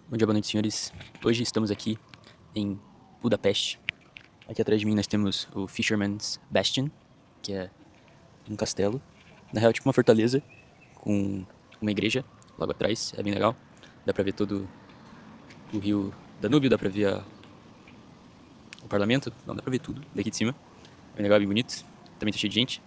Bom dia, boa noite, senhores. Hoje estamos aqui em Budapeste. Aqui atrás de mim nós temos o Fisherman's Bastion, que é um castelo. Na real, tipo uma fortaleza com uma igreja logo atrás. É bem legal. Dá pra ver todo o rio Danúbio, dá pra ver o parlamento. Não, dá pra ver tudo daqui de cima. É bem legal, bem bonito. Também tá cheio de gente.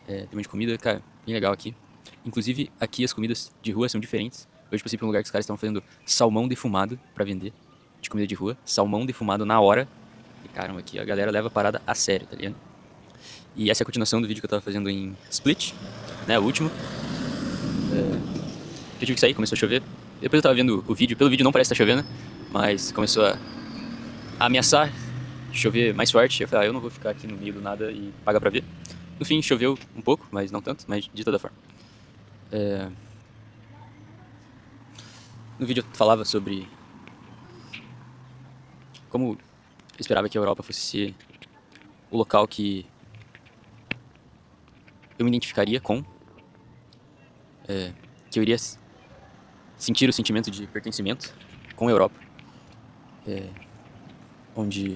Tem um monte de comida. Cara, bem legal aqui. Inclusive, aqui as comidas de rua são diferentes. Hoje passei por um lugar que os caras estavam fazendo salmão defumado pra vender, de comida de rua. Salmão defumado na hora. E caramba, aqui a galera leva a parada a sério, tá ligado? E essa é a continuação do vídeo que eu tava fazendo em Split, né, o último. Eu tive que sair, começou a chover. Depois eu tava vendo o vídeo, pelo vídeo não parece estar chovendo, mas começou a ameaçar chover mais forte. Eu falei, eu não vou ficar aqui no meio do nada e pagar pra ver. No fim, choveu um pouco, mas não tanto, mas de toda forma. No vídeo eu falava sobre como eu esperava que a Europa fosse ser o local que eu me identificaria com, que eu iria sentir o sentimento de pertencimento com a Europa, onde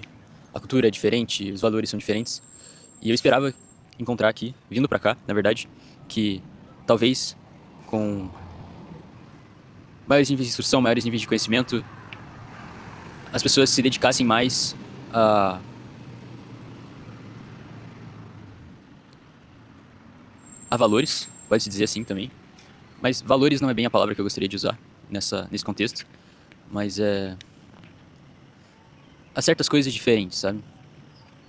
a cultura é diferente, os valores são diferentes. E eu esperava encontrar aqui, vindo pra cá, na verdade, que talvez com maiores níveis de instrução, maiores níveis de conhecimento, as pessoas se dedicassem mais a valores, pode-se dizer assim também. Mas valores não é bem a palavra que eu gostaria de usar nesse contexto, mas há certas coisas diferentes, sabe?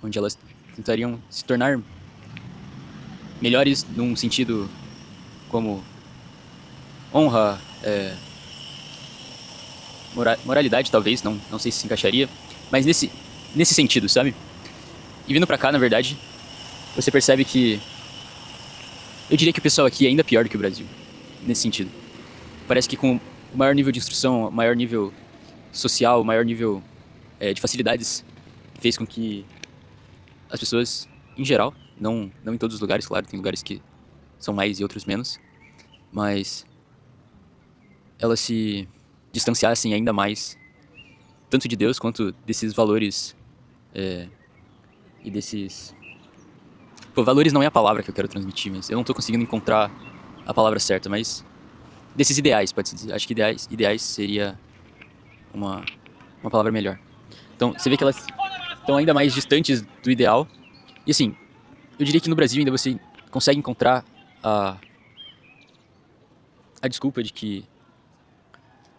Onde elas tentariam se tornar melhores num sentido como honra, moralidade talvez, não sei se se encaixaria, mas nesse sentido, sabe? E vindo pra cá, na verdade, você percebe que eu diria que o pessoal aqui é ainda pior do que o Brasil, nesse sentido. Parece que com o maior nível de instrução, o maior nível social, o maior nível de facilidades, fez com que as pessoas, em geral, não em todos os lugares, claro, tem lugares que são mais e outros menos, mas elas se distanciassem ainda mais, tanto de Deus quanto desses valores e desses... Pô, valores não é a palavra que eu quero transmitir, mas eu não tô conseguindo encontrar a palavra certa, mas desses ideais, pode-se dizer. Acho que ideais seria uma palavra melhor. Então, você vê que elas estão ainda mais distantes do ideal. E assim, eu diria que no Brasil ainda você consegue encontrar a desculpa de que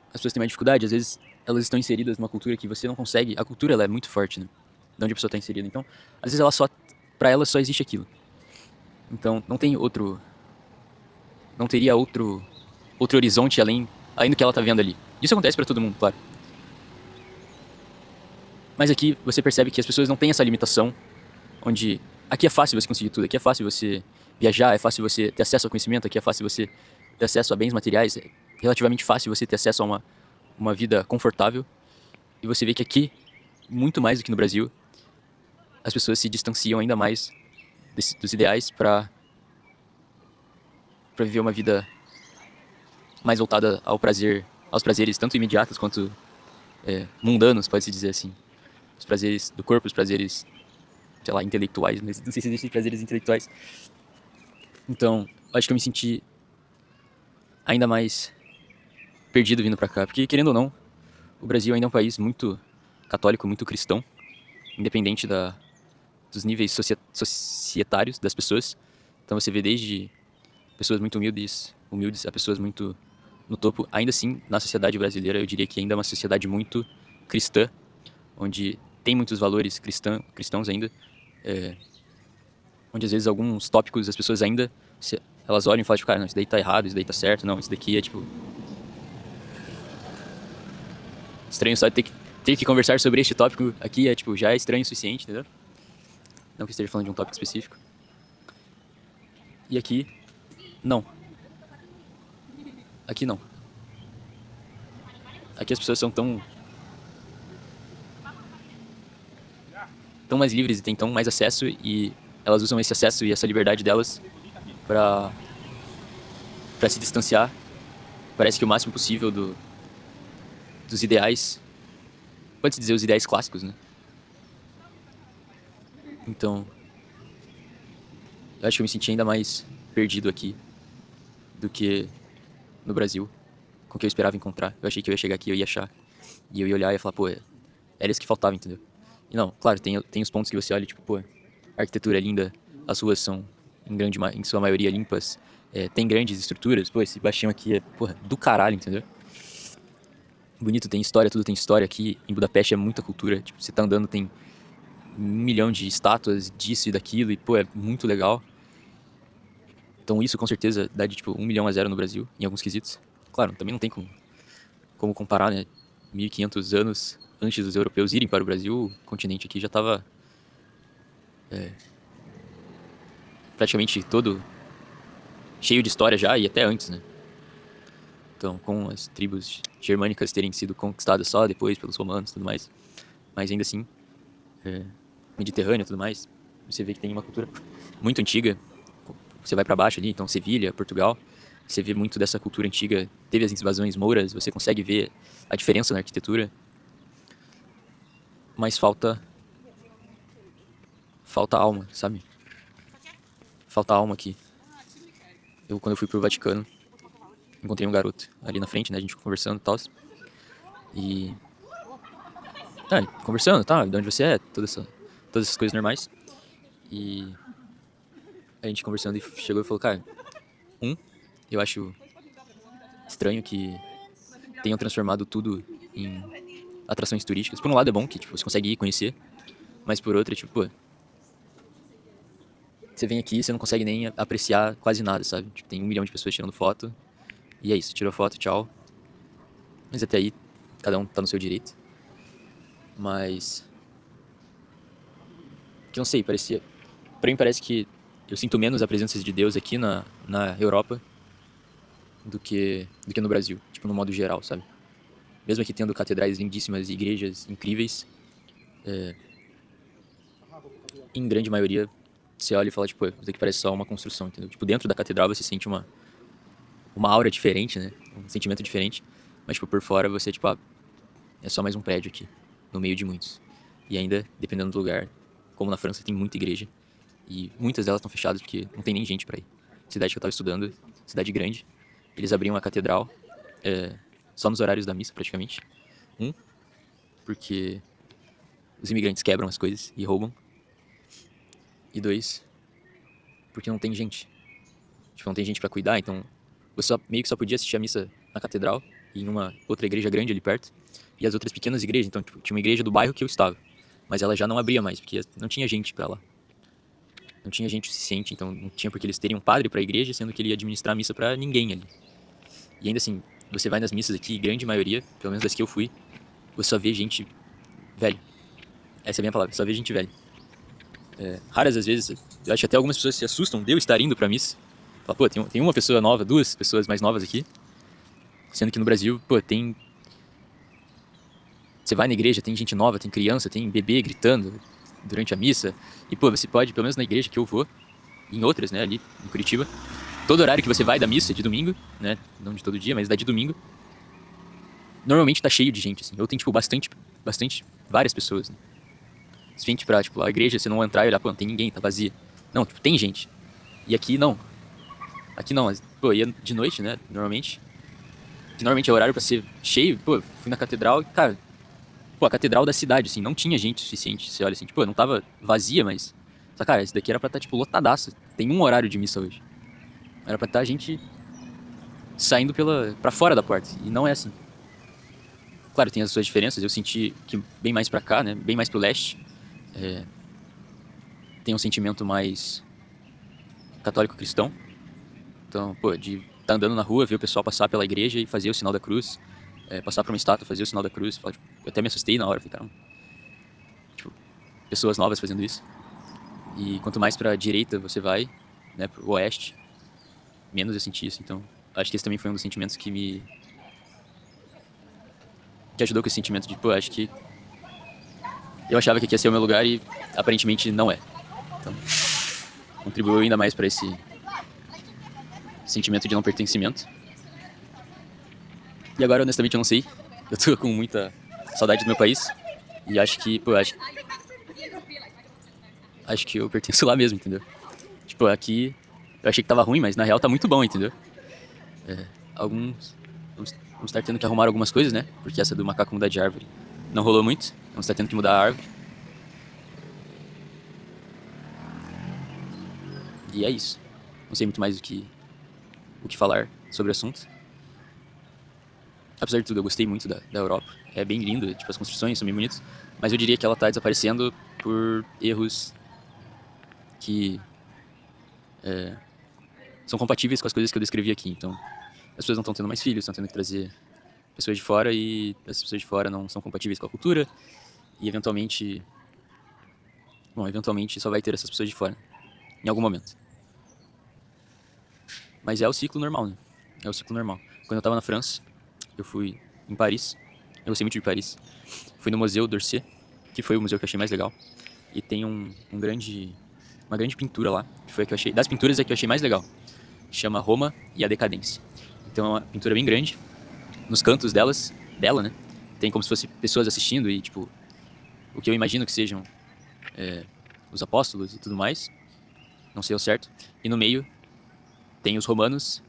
as pessoas têm mais dificuldade. Às vezes elas estão inseridas numa cultura que você não consegue. A cultura ela é muito forte, né? De onde a pessoa está inserida. Então, às vezes pra ela só existe aquilo. Então, não teria outro horizonte além do que ela tá vendo ali. Isso acontece pra todo mundo, claro. Mas aqui você percebe que as pessoas não têm essa limitação, onde aqui é fácil você conseguir tudo, aqui é fácil você viajar, é fácil você ter acesso ao conhecimento, aqui é fácil você ter acesso a bens materiais, é relativamente fácil você ter acesso a uma vida confortável. E você vê que aqui, muito mais do que no Brasil, as pessoas se distanciam ainda mais dos ideais para viver uma vida mais voltada aos prazeres tanto imediatos quanto mundanos, pode-se dizer assim. Os prazeres do corpo, os prazeres, sei lá, intelectuais, não sei se existem prazeres intelectuais. Então, acho que eu me senti ainda mais perdido vindo pra cá, porque querendo ou não, o Brasil ainda é um país muito católico, muito cristão, independente dos níveis societários das pessoas. Então você vê desde pessoas muito humildes a pessoas muito no topo. Ainda assim, na sociedade brasileira, eu diria que ainda é uma sociedade muito cristã, onde tem muitos valores cristãos ainda, onde às vezes alguns tópicos as pessoas ainda elas olham e falam, tipo, cara, não, isso daí tá errado, isso daí tá certo, não, isso daqui é tipo estranho, só ter que conversar sobre este tópico aqui é tipo já é estranho o suficiente, entendeu? Não que esteja falando de um tópico específico. E aqui não. Aqui não. Aqui as pessoas são tão mais livres e têm tão mais acesso, e elas usam esse acesso e essa liberdade delas pra se distanciar, parece que o máximo possível dos ideais, pode-se dizer os ideais clássicos, né? Então, eu acho que eu me senti ainda mais perdido aqui do que no Brasil, com o que eu esperava encontrar. Eu achei que eu ia chegar aqui, eu ia achar, e eu ia olhar e ia falar, pô, era isso que faltava, entendeu? E não, claro, tem os pontos que você olha, tipo, pô, a arquitetura é linda, as ruas são em sua maioria limpas, tem grandes estruturas, pô, esse baixinho aqui é, porra, do caralho, entendeu? Bonito, tem história, tudo tem história aqui. Em Budapeste é muita cultura, tipo, você tá andando, tem 1 milhão de estátuas disso e daquilo, e pô, é muito legal. Então isso com certeza dá de tipo 1 milhão a 0 no Brasil, em alguns quesitos. Claro, também não tem como comparar, né? 1500 anos antes dos europeus irem para o Brasil, o continente aqui já estava praticamente todo cheio de história já, e até antes, né? Então, com as tribos germânicas terem sido conquistadas só depois pelos romanos e tudo mais. Mas ainda assim, Mediterrâneo e tudo mais, você vê que tem uma cultura muito antiga. Você vai para baixo ali, então Sevilha, Portugal, você vê muito dessa cultura antiga. Teve as invasões mouras, você consegue ver a diferença na arquitetura, mas falta alma, sabe? Falta alma aqui. Quando eu fui pro Vaticano, encontrei um garoto ali na frente, né? A gente conversando e tal. E. Conversando, tá? De onde você é, todas essas coisas normais. E a gente conversando e chegou e falou, cara, eu acho estranho que tenham transformado tudo em atrações turísticas. Por um lado é bom que tipo, você consegue ir conhecer, mas por outro, tipo, pô, você vem aqui e você não consegue nem apreciar quase nada, sabe? Tipo, tem 1 milhão de pessoas tirando foto, e é isso, tirou foto, tchau. Mas até aí, cada um tá no seu direito. Mas, que não sei, parecia... Pra mim parece que eu sinto menos a presença de Deus aqui na Europa do que no Brasil, tipo, no modo geral, sabe? Mesmo aqui tendo catedrais lindíssimas e igrejas incríveis, em grande maioria, você olha e fala, tipo, isso aqui parece só uma construção, entendeu? Tipo, dentro da catedral você sente uma aura diferente, né? Um sentimento diferente. Mas, tipo, por fora você, tipo, é só mais um prédio aqui, no meio de muitos. E ainda, dependendo do lugar, como na França tem muita igreja, e muitas delas estão fechadas porque não tem nem gente pra ir. Cidade que eu tava estudando, cidade grande, eles abriam a catedral só nos horários da missa, praticamente. Porque os imigrantes quebram as coisas e roubam. E 2, porque não tem gente. Tipo, não tem gente pra cuidar, então você meio que só podia assistir a missa na catedral e em uma outra igreja grande ali perto. E as outras pequenas igrejas, então tipo, tinha uma igreja do bairro que eu estava, mas ela já não abria mais, porque não tinha gente pra lá. Não tinha gente suficiente, então não tinha porque eles terem um padre pra igreja, sendo que ele ia administrar a missa pra ninguém ali. E ainda assim, você vai nas missas aqui, grande maioria, pelo menos das que eu fui, você só vê gente velho. Essa é a minha palavra, só vê gente velha. Raras às vezes, eu acho que até algumas pessoas se assustam de eu estar indo pra missa. Fala, pô, tem uma pessoa nova, 2 pessoas mais novas aqui. Sendo que no Brasil, pô, tem... Você vai na igreja, tem gente nova, tem criança, tem bebê gritando durante a missa. E, pô, você pode, pelo menos na igreja que eu vou, em outras, né, ali em Curitiba, todo horário que você vai da missa, de domingo, né, não de todo dia, mas da de domingo, normalmente tá cheio de gente, assim. Eu tenho, tipo, várias pessoas, né. Se vem, pra, tipo, a igreja, você não entrar e olhar, pô, não tem ninguém, tá vazia. Não, tipo, tem gente. E aqui não. Aqui não, mas, pô, ia de noite, né, normalmente. Que normalmente é horário pra ser cheio, pô, fui na catedral e, cara, pô, a catedral da cidade, assim, não tinha gente suficiente. Você olha assim, tipo, não tava vazia, mas... Só, cara, esse daqui era pra estar, tipo, lotadaço. Tem um horário de missa hoje. Era pra estar a gente saindo pra fora da porta. E não é assim. Claro, tem as suas diferenças. Eu senti que bem mais pra cá, né, bem mais pro leste, tem um sentimento mais católico-cristão. Então, pô, de estar andando na rua, ver o pessoal passar pela igreja e fazer o sinal da cruz. Passar pra uma estátua, fazer o sinal da cruz. Tipo, eu até me assustei na hora, falei, caramba. Tipo, pessoas novas fazendo isso. E quanto mais pra direita você vai, né, pro oeste, menos eu senti isso. Então, acho que esse também foi um dos sentimentos que ajudou com esse sentimento de, pô, acho que eu achava que aqui ia ser o meu lugar e aparentemente não é. Então, contribuiu ainda mais pra esse sentimento de não pertencimento. E agora, honestamente, eu não sei Eu tô com muita saudade do meu país. E acho que, pô, acho que eu pertenço lá mesmo, entendeu? Tipo, aqui eu achei que tava ruim, mas na real tá muito bom, entendeu? Alguns. Vamos estar tendo que arrumar algumas coisas, né? Porque essa do macaco mudar de árvore não rolou muito. Vamos estar tendo que mudar a árvore. E é isso. Não sei muito mais o que falar sobre o assunto. Apesar de tudo, eu gostei muito da Europa. É bem lindo, tipo, as construções são bem bonitas. Mas eu diria que ela tá desaparecendo por erros que são compatíveis com as coisas que eu descrevi aqui. Então, as pessoas não estão tendo mais filhos, estão tendo que trazer pessoas de fora e as pessoas de fora não são compatíveis com a cultura. E eventualmente só vai ter essas pessoas de fora, em algum momento. Mas é o ciclo normal, né? É o ciclo normal. Quando eu tava na França, eu fui em Paris. Eu gostei muito de Paris. Fui no Museu d'Orsay, que foi o museu que eu achei mais legal. E tem uma grande pintura lá, que foi a que eu achei, das pinturas é a que eu achei mais legal. Chama Roma e a Decadência. Então é uma pintura bem grande. Nos cantos dela, né? Tem como se fosse pessoas assistindo e, tipo, o que eu imagino que sejam os apóstolos e tudo mais. Não sei ao certo. E no meio tem os romanos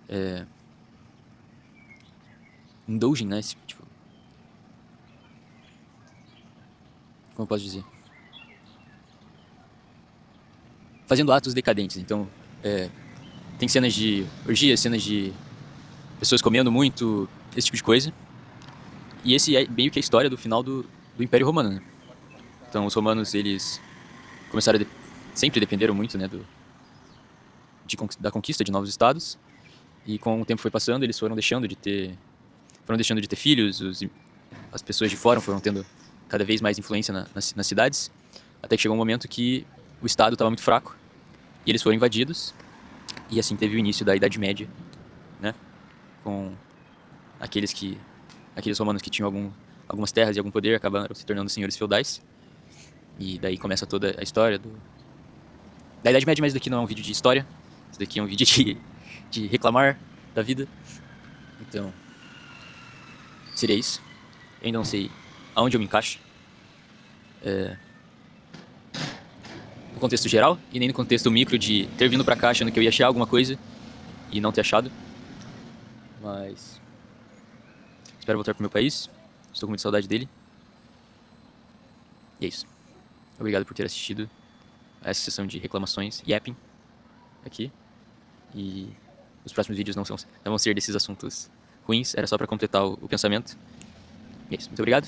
indulgem, né? Tipo, como eu posso dizer? Fazendo atos decadentes. Então, tem cenas de orgia, cenas de pessoas comendo muito, esse tipo de coisa. E esse é meio que a história do final do Império Romano, né? Então, os romanos, eles começaram sempre dependeram muito, né, da conquista de novos estados. E com o tempo foi passando, eles foram deixando de ter filhos, as pessoas de fora foram tendo cada vez mais influência nas cidades, até que chegou um momento que o estado estava muito fraco e eles foram invadidos. E assim teve o início da Idade Média, né? Com aqueles romanos que tinham algumas terras e algum poder acabaram se tornando senhores feudais. E daí começa toda a história da Idade Média, mas isso daqui não é um vídeo de história. Isso daqui é um vídeo de reclamar da vida. Então, seria isso. Eu ainda não sei aonde eu me encaixo. No contexto geral e nem no contexto micro de ter vindo pra cá achando que eu ia achar alguma coisa e não ter achado. Mas espero voltar pro meu país. Estou com muita saudade dele. E é isso. Obrigado por ter assistido a essa sessão de reclamações, yapping, aqui. E os próximos vídeos não vão ser desses assuntos ruins, era só pra completar o pensamento. E é isso. Muito obrigado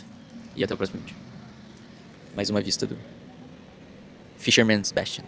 e até o próximo vídeo. Mais uma vista do Fisherman's Bastion.